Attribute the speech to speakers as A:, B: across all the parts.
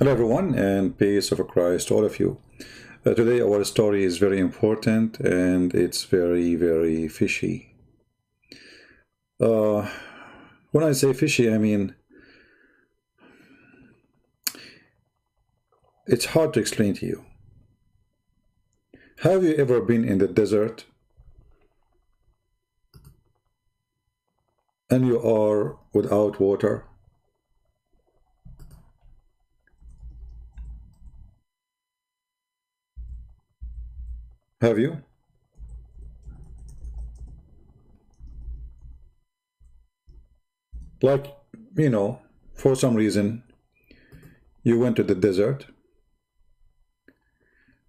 A: Hello everyone, and peace of Christ to all of you. Today our story is very important and it's very fishy. When I say fishy, I mean it's hard to explain to you. Have you ever been in the desert and you are without water? Have you? Like, for some reason, you went to the desert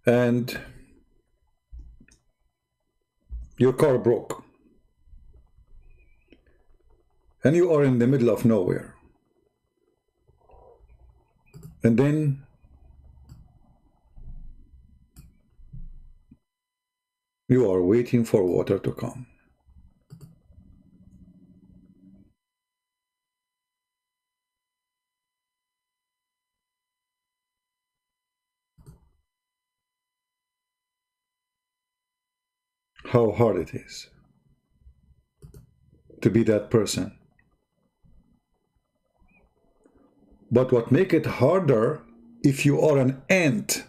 A: and your car broke and you are in the middle of nowhere. And then you are waiting for water to come. How hard it is to be that person. But what makes it harder, if you are an ant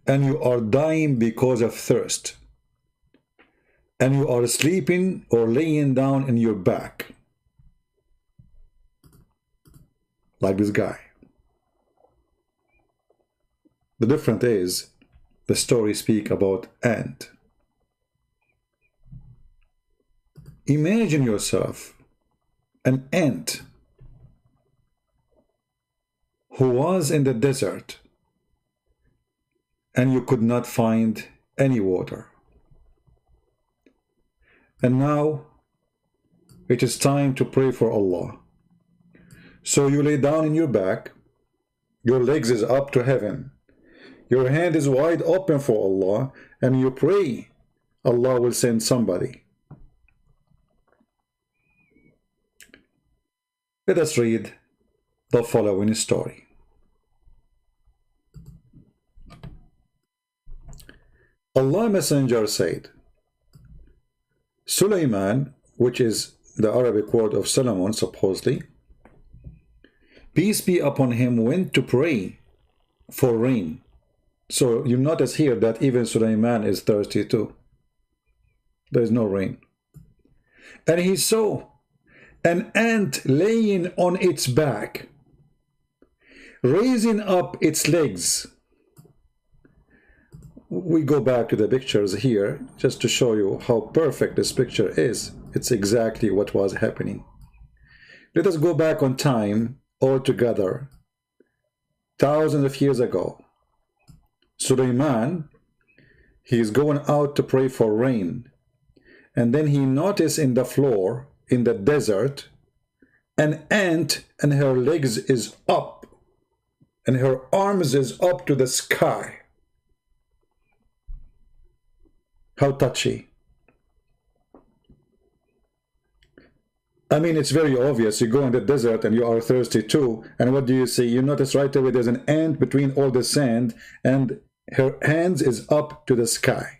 A: and you are dying because of thirst and you are sleeping or laying down in your back like this guy. The difference is the story speaks about ant. Imagine yourself an ant who was in the desert and you could not find any water. And now it is time to pray for Allah. So you lay down in your back, your legs is up to heaven, your hand is wide open for Allah, and you pray Allah will send somebody. Let us read the following story. Allah Messenger said, Sulaiman, which is the Arabic word of Solomon supposedly, peace be upon him, went to pray for rain. So you notice here that even Sulaiman is thirsty too. There is no rain. And he saw an ant laying on its back, raising up its legs. We go back to the pictures here just to show you how perfect this picture is. It's exactly what was happening. Let us go back on time all together. Thousands of years ago, Sulaiman, he is going out to pray for rain. And then he noticed in the floor, in the desert, an ant, and her legs is up and her arms is up to the sky. How touchy. I mean, it's very obvious. You go in the desert and you are thirsty too, and what do you see? You notice right away there's an ant between all the sand and her hands is up to the sky.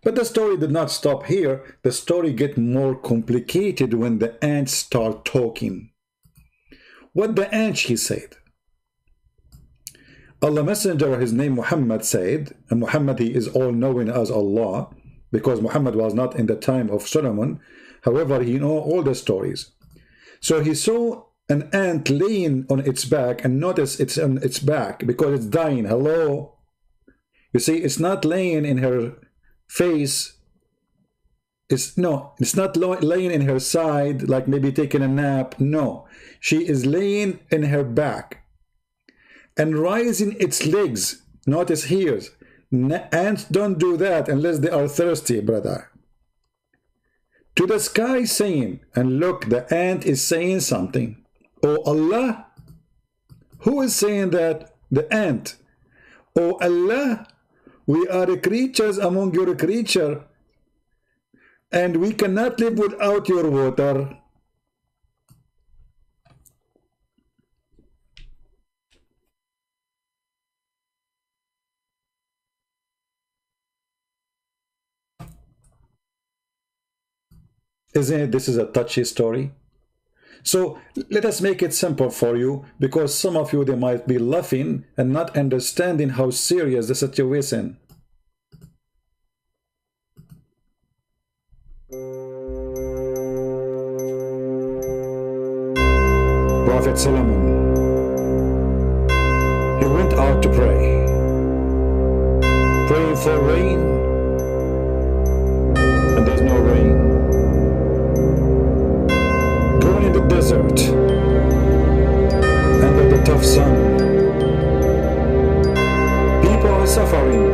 A: But the story did not stop here. The story gets more complicated when the ants start talking. What the ant, she said. Allah Messenger, his name Muhammad, said, and Muhammad, he is all-knowing as Allah, because Muhammad was not in the time of Solomon. However, he knows all the stories. So he saw an ant laying on its back, and notice it's on its back because it's dying. Hello? You see, it's not laying in her face. It's not laying in her side, like maybe taking a nap. No, she is laying in her back and rising its legs. Notice here, ants don't do that unless they are thirsty, brother. To the sky saying, and look, the ant is saying something. Oh Allah, who is saying that? The ant. Oh Allah, we are the creatures among your creature, and we cannot live without your water. Isn't it? This is a touchy story. So let us make it simple for you, because some of you, they might be laughing and not understanding how serious the situation. Prophet Solomon, he went out to pray, praying for rain, and there's no rain. Going in the desert, under the tough sun, people are suffering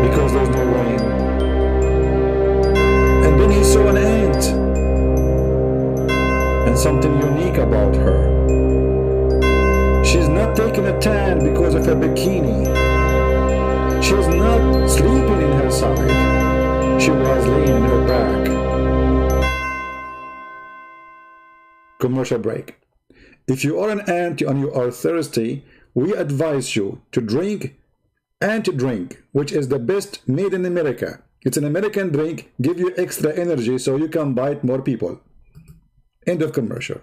A: because there's no rain. And then he saw an ant, and something unique about her. She's not taking a tan because of her bikini. She's not sleeping in her side. She was laying in her back. Commercial break. If you are an ant and you are thirsty, we advise you to drink Ant Drink, which is the best made in America. It's an American drink, give you extra energy so you can bite more people. End of commercial.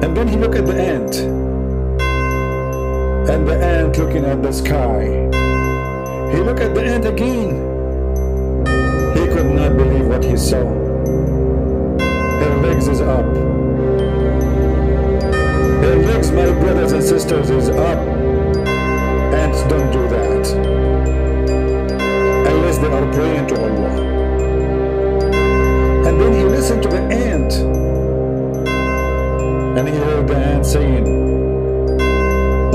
A: And then he looked at the ant, and the ant looking at the sky. He looked at the ant again. He could not believe what he saw. Her legs is up. Her legs, my brothers and sisters, is up. Ants don't do that unless they are praying to Allah. And then he listened to the ant, and he heard the ant saying,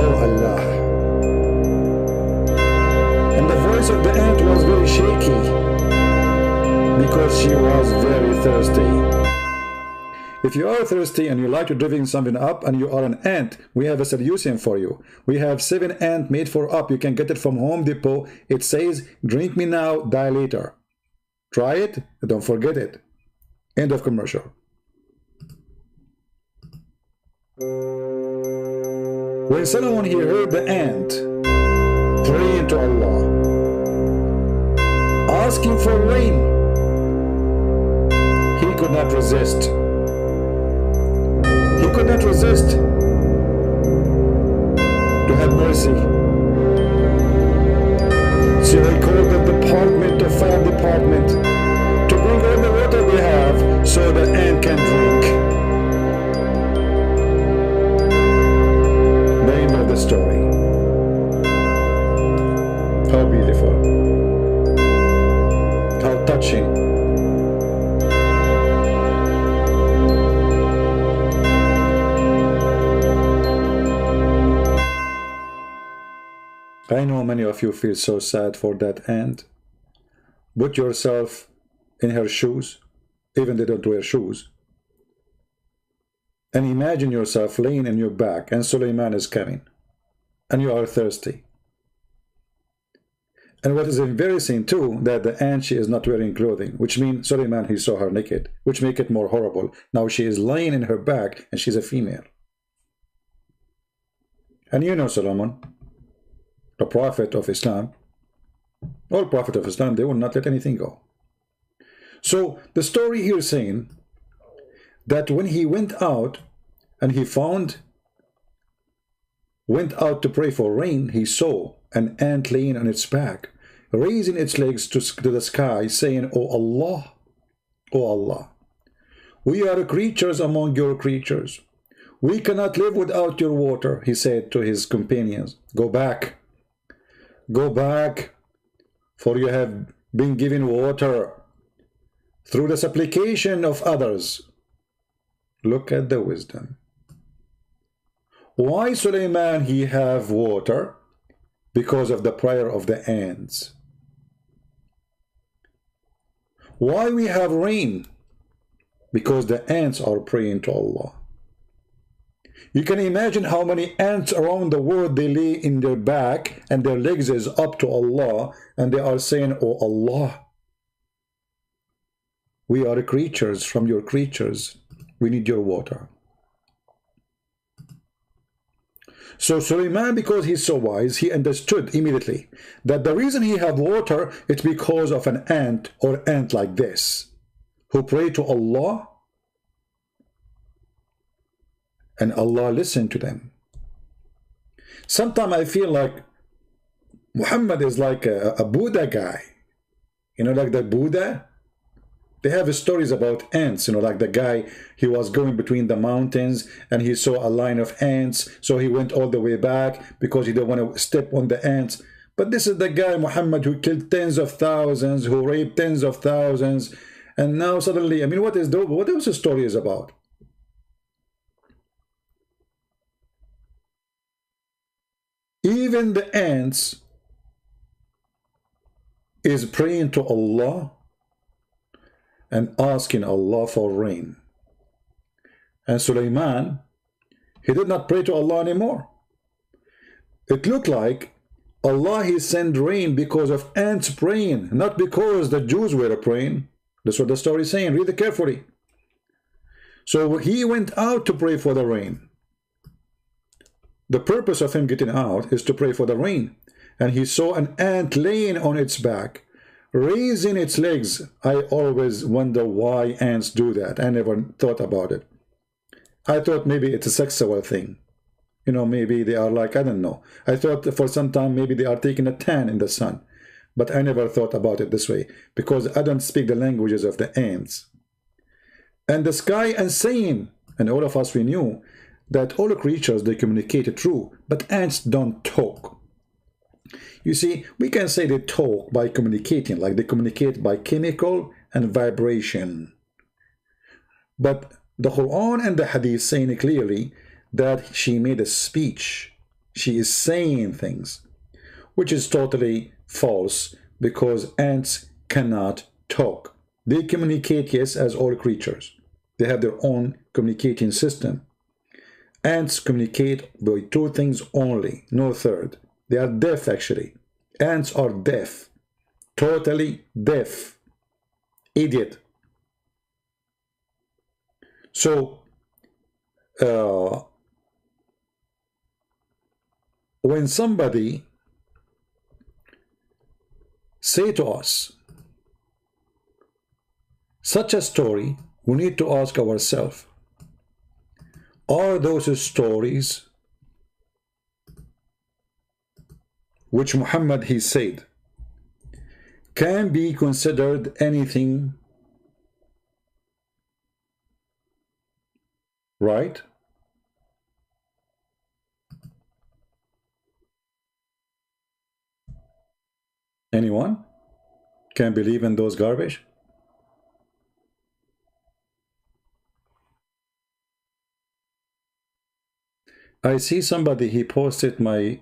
A: "Oh Allah." And the voice of the ant was very shaky because she was very thirsty. If you are thirsty and you like to drink something up and you are an ant, we have a solution for you. We have 7 ant made for up. You can get it from Home Depot. It says, drink me now, die later. Try it, and don't forget it. End of commercial. When Solomon, he heard the ant praying to Allah, asking for rain, he could not resist. He could not resist to have mercy. So he called the department, the fire department, to bring all the water we have so the ant can drink. The end of the story. How beautiful. How touching. I know many of you feel so sad for that ant. Put yourself in her shoes, even they don't wear shoes. And imagine yourself laying in your back and Suleiman is coming and you are thirsty. And what is embarrassing too, that the ant, she is not wearing clothing, which means Suleiman, he saw her naked, which make it more horrible. Now she is lying in her back and she's a female. And you know Solomon, the prophet of Islam, all prophet of Islam, they will not let anything go. So the story here is saying that when he went out and he went out to pray for rain, he saw an ant laying on its back, raising its legs to the sky, saying, "Oh Allah, oh Allah, we are creatures among your creatures. We cannot live without your water," he said to his companions. Go back, for you have been given water through the supplication of others. Look at the wisdom. Why Suleiman he have water? Because of the prayer of the ants. Why we have rain? Because the ants are praying to Allah. You can imagine how many ants around the world, they lay in their back and their legs is up to Allah and they are saying, "Oh Allah, we are creatures from your creatures. We need your water." So Suleiman, because he's so wise, he understood immediately that the reason he had water is because of an ant or ant like this, who pray to Allah, and Allah listened to them. Sometimes I feel like Muhammad is like a Buddha guy. You know, like the Buddha. They have stories about ants, you know, like the guy, he was going between the mountains and he saw a line of ants, so he went all the way back because he didn't want to step on the ants. But this is the guy, Muhammad, who killed tens of thousands, who raped tens of thousands, and now suddenly, I mean, what is the story is about? Even the ants is praying to Allah and asking Allah for rain. And Suleiman, he did not pray to Allah anymore. It looked like Allah, he sent rain because of ants praying, not because the Jews were praying. That's what the story is saying. Read it carefully. So he went out to pray for the rain. The purpose of him getting out is to pray for the rain. And he saw an ant laying on its back, raising its legs. I always wonder why ants do that. I never thought about it. I thought maybe it's a sexual thing. You know, maybe they are like, I don't know. I thought for some time maybe they are taking a tan in the sun. But I never thought about it this way, because I don't speak the languages of the ants. And the sky and saying, and all of us, we knew that all creatures, they communicate true, but ants don't talk. You see, we can say they talk by communicating, like they communicate by chemical and vibration. But the Quran and the Hadith saying clearly that she made a speech. She is saying things, which is totally false, because ants cannot talk. They communicate, yes, as all creatures. They have their own communicating system. Ants communicate by two things only, no third. They are deaf, actually. Ants are deaf. Totally deaf. Idiot. So, when somebody say to us such a story, we need to ask ourselves, are those stories which Muhammad he said can be considered anything, right? Anyone can believe in those garbage? I see somebody, he posted my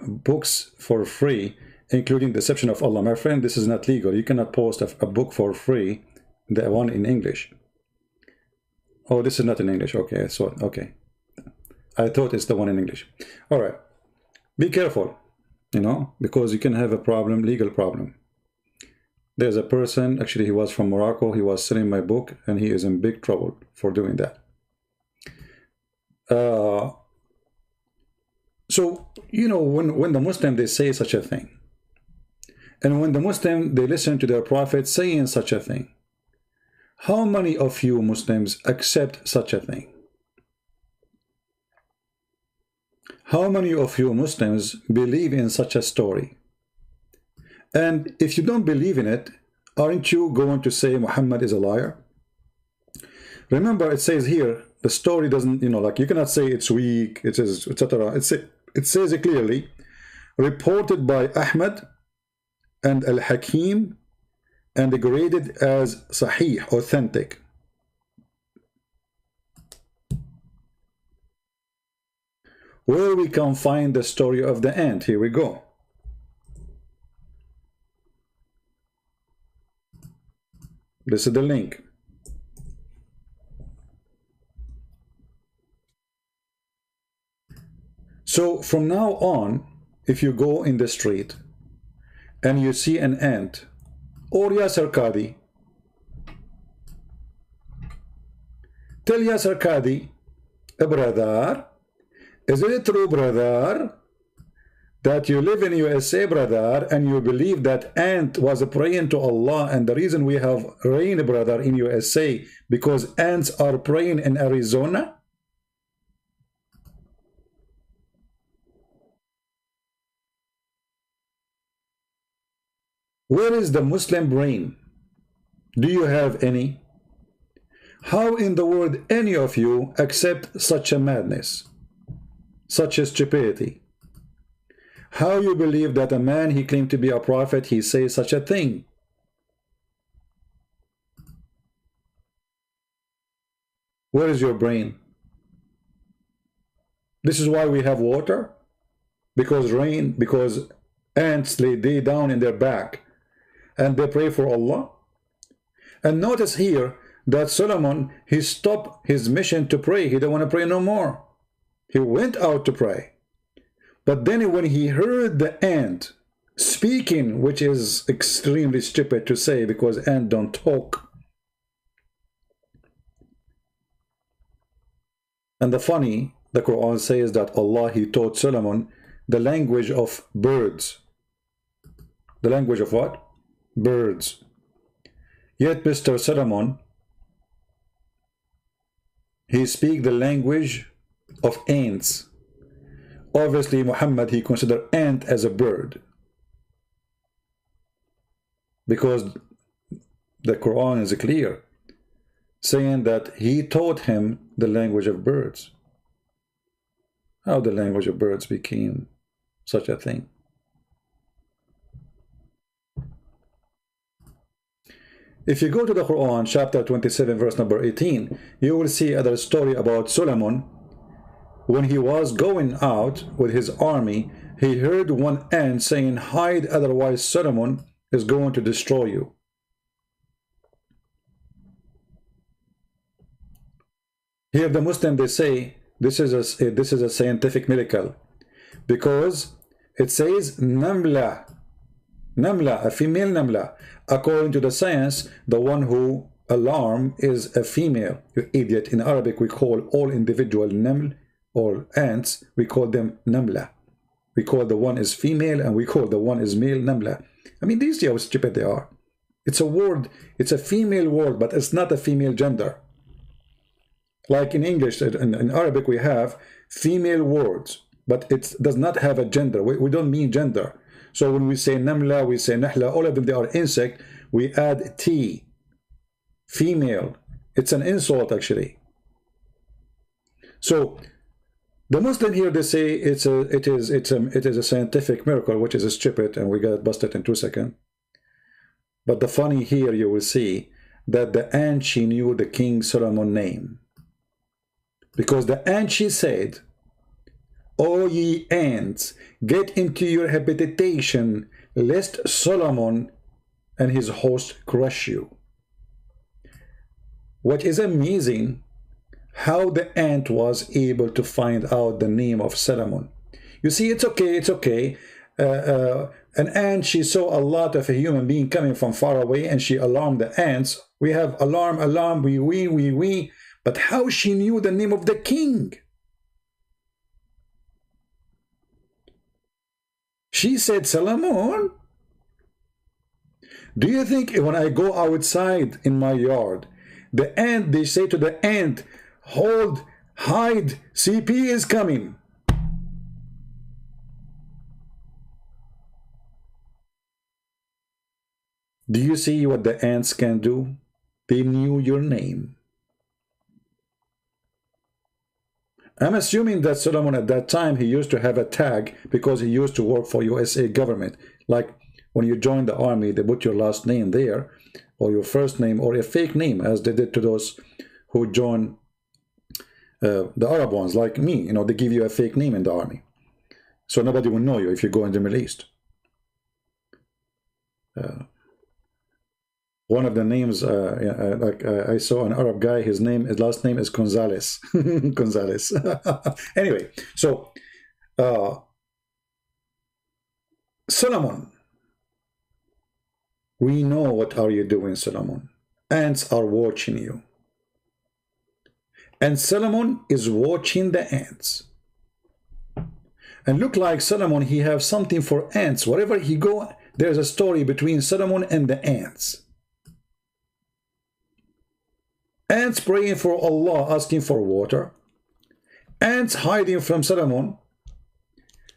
A: books for free, including Deception of Allah. My friend, this is not legal. You cannot post a book for free, the one in English. Oh, this is not in English. Okay, so okay. I thought it's the one in English. All right. Be careful, you know, because you can have a problem, legal problem. There's a person, actually he was from Morocco, he was selling my book, and he is in big trouble for doing that. So, you know, when the Muslim, they say such a thing, and when the Muslim, they listen to their prophet saying such a thing, how many of you Muslims accept such a thing? How many of you Muslims believe in such a story? And if you don't believe in it, aren't you going to say Muhammad is a liar? Remember, it says here, the story doesn't, you know, like you cannot say it's weak, it says, etc. It says it clearly, reported by Ahmad and Al-Hakim, and graded as Sahih, authentic. Where we can find the story of the ant, here we go. This is the link. So from now on, if you go in the street and you see an ant, or Yasser Qadi, tell Yasser Qadi, brother, Is it true, brother, that you live in USA, brother, and you believe that ant was praying to Allah, and the reason we have rain, brother, in USA, because ants are praying in Arizona? Where is the Muslim brain? Do you have any? How in the world any of you accept such a madness, such a stupidity? How you believe that a man, he claimed to be a prophet, he says such a thing? Where is your brain? This is why we have water, because rain, because ants lay down in their back and they pray for Allah. And notice here that Solomon, he stopped his mission to pray. He didn't want to pray no more. He went out to pray. But then when he heard the ant speaking, which is extremely stupid to say because ants don't talk. And the Quran says that Allah, he taught Solomon the language of birds. The language of what? Birds. Yet Mr. Solomon, he speaks the language of ants. Obviously, Muhammad, he considered ant as a bird, because the Quran is clear, saying that he taught him the language of birds. How the language of birds became such a thing? If you go to the Quran, chapter 27, verse number 18, you will see other story about Solomon. When he was going out with his army, he heard one ant saying, "Hide, otherwise Solomon is going to destroy you." Here the Muslim, they say this is a scientific miracle, because it says namla, a female namla. According to the science, the one who alarm is a female. You idiot! In Arabic, we call all individual naml or ants, we call them namla. We call the one is female and we call the one is male namla. I mean, these how stupid they are. It's a word, it's a female word, but it's not a female gender. Like in English, in Arabic, we have female words, but it does not have a gender. We don't mean gender. So when we say namla, we say nahla, all of them, they are insect, we add T, female. It's an insult, actually. So the Muslim here, they say it is a scientific miracle, which is stupid, and we got busted in 2 seconds. But the funny here, you will see that the ant, she knew the King Solomon name, because the ant, she said, "O ye ants, get into your habitation, lest Solomon and his host crush you." What is amazing, how the ant was able to find out the name of Solomon. You see, it's okay. An ant, she saw a lot of a human being coming from far away, and she alarmed the ants. We have alarm, we. But how she knew the name of the king? She said, "Solomon." Do you think when I go outside in my yard, the ant, they say to the ant, "Hold, hide, CP is coming"? Do you see what the ants can do? They knew your name. I'm assuming that Solomon at that time, he used to have a tag because he used to work for USA government. Like when you join the army, they put your last name there, or your first name, or a fake name, as they did to those who joined the Arab ones, like me. You know, they give you a fake name in the army, so nobody will know you if you go in the Middle East. One of the names, I saw an Arab guy, his last name is Gonzalez. Gonzalez. Anyway, so Solomon, we know what are you doing, Solomon. Ants are watching you. And Solomon is watching the ants. And look like Solomon, he have something for ants. Wherever he go, there's a story between Solomon and the ants. Ants praying for Allah, asking for water. Ants hiding from Solomon.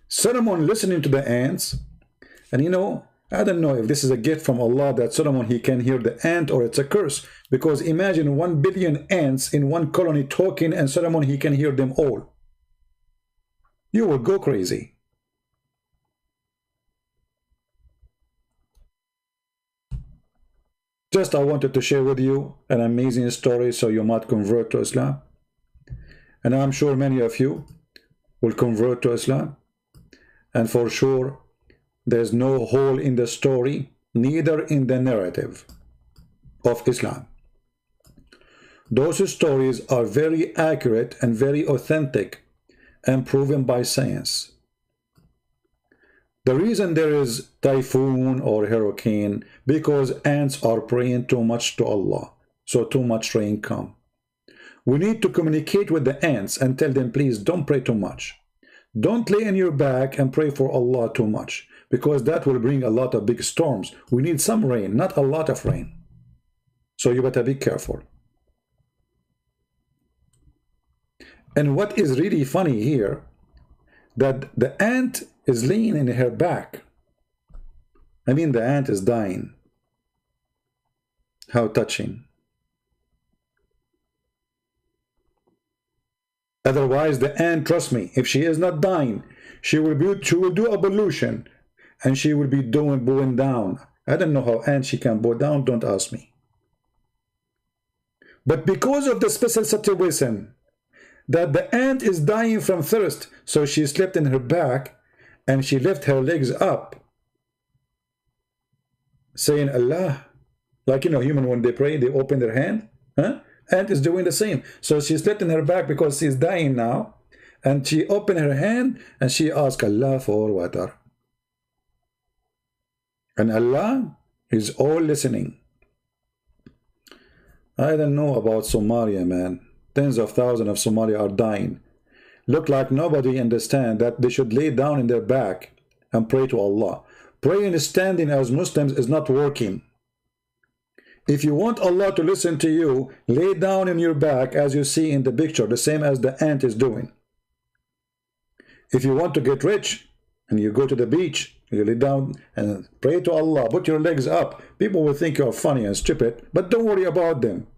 A: Solomon listening to the ants. And you know, I don't know if this is a gift from Allah that Solomon, he can hear the ant, or it's a curse. Because imagine 1 billion ants in one colony talking, and Solomon, he can hear them all. You will go crazy. Just I wanted to share with you an amazing story so you might convert to Islam. And I'm sure many of you will convert to Islam. And for sure, there's no hole in the story, neither in the narrative of Islam. Those stories are very accurate and very authentic and proven by science. The reason there is typhoon or hurricane, because ants are praying too much to Allah, so too much rain come. We need to communicate with the ants and tell them, please don't pray too much. Don't lay on your back and pray for Allah too much, because that will bring a lot of big storms. We need some rain, not a lot of rain. So you better be careful. And what is really funny here, that the ant is laying in her back. I mean, the ant is dying. How touching. Otherwise, the ant, trust me, if she is not dying, she will do evolution, and she will be bowing down. I don't know how ant she can bow down, don't ask me. But because of the special situation, that the ant is dying from thirst, so she slept in her back, and she left her legs up, saying Allah. Like, you know, human, when they pray, they open their hand. Huh? Ant is doing the same. So she slept in her back because she's dying now. And she opened her hand and she asked Allah for water. And Allah is all listening. I don't know about Somalia, man. Tens of thousands of Somalia are dying. Look like nobody understands that they should lay down in their back and pray to Allah. Praying standing as Muslims is not working. If you want Allah to listen to you, lay down in your back as you see in the picture, the same as the ant is doing. If you want to get rich and you go to the beach, you lay down and pray to Allah, put your legs up. People will think you're funny and stupid, but don't worry about them.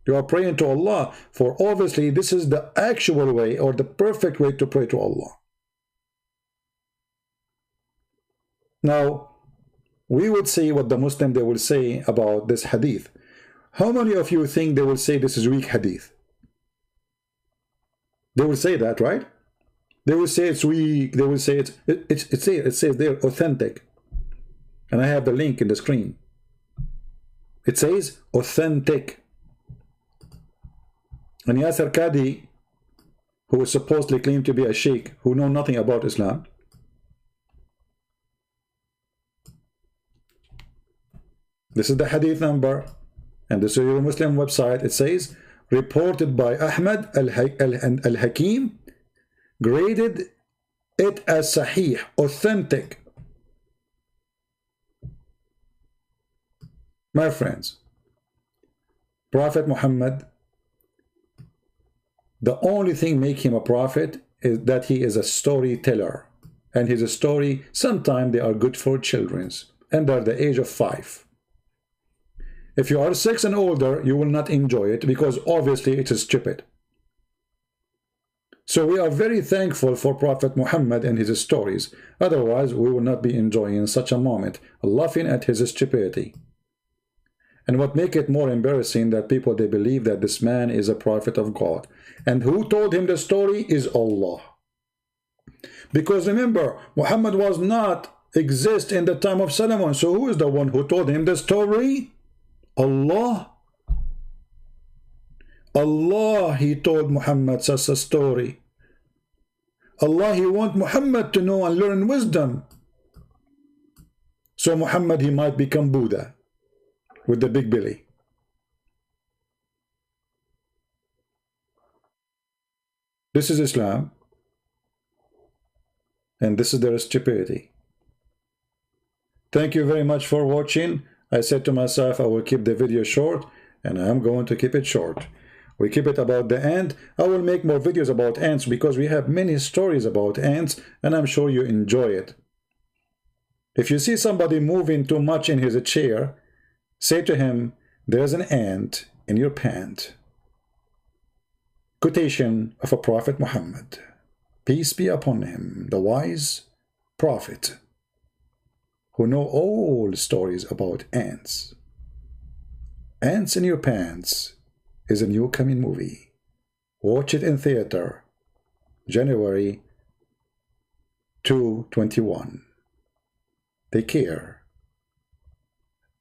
A: You are praying to Allah, for obviously this is the actual way or the perfect way to pray to Allah. Now, we would say what the Muslim they will say about this hadith. How many of you think they will say this is weak hadith? They will say that, right? They will say it's weak. They will say it says they're authentic. And I have the link in the screen. It says authentic. And Yasser Qadi, who is supposedly claimed to be a sheikh, who know nothing about Islam, this is the hadith number, and this is your Muslim website. It says, reported by Ahmad al-Hakim, graded it as sahih, authentic. My friends, Prophet Muhammad, the only thing make him a prophet is that he is a storyteller. And his story, sometimes they are good for children under the age of 5. If you are 6 and older, you will not enjoy it because obviously it is stupid. So we are very thankful for Prophet Muhammad and his stories. Otherwise, we will not be enjoying such a moment, laughing at his stupidity. And what make it more embarrassing that people, they believe that this man is a prophet of God. And who told him the story is Allah. Because remember, Muhammad was not exist in the time of Solomon. So who is the one who told him the story? Allah. Allah, he told Muhammad such a story. Allah, he want Muhammad to know and learn wisdom. So Muhammad, he might become Buddha with the big belly. This is Islam. And this is their stupidity. Thank you very much for watching. I said to myself I will keep the video short, and I am going to keep it short. We keep it about the ant. I will make more videos about ants because we have many stories about ants, and I'm sure you enjoy it. If you see somebody moving too much in his chair, say to him, there's an ant in your pant. Quotation of a Prophet Muhammad, peace be upon him, the wise prophet, who know all stories about ants. Ants in Your Pants is a new coming movie. Watch it in theater, January 2021. Take care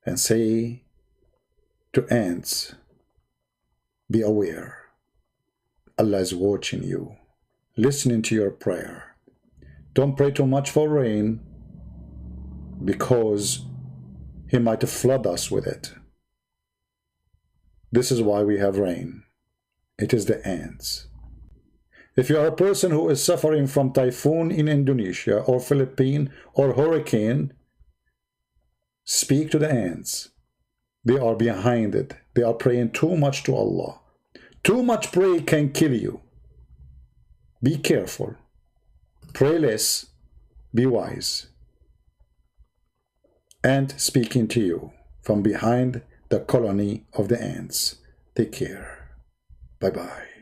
A: and say to ants, be aware. Allah is watching you, listening to your prayer. Don't pray too much for rain, because He might flood us with it. This is why we have rain. It is the ants. If you are a person who is suffering from typhoon in Indonesia or Philippines or hurricane, speak to the ants. They are behind it. They are praying too much to Allah. Too much prayer can kill you. Be careful. Pray less. Be wise. Ant speaking to you from behind the colony of the ants. Take care. Bye-bye.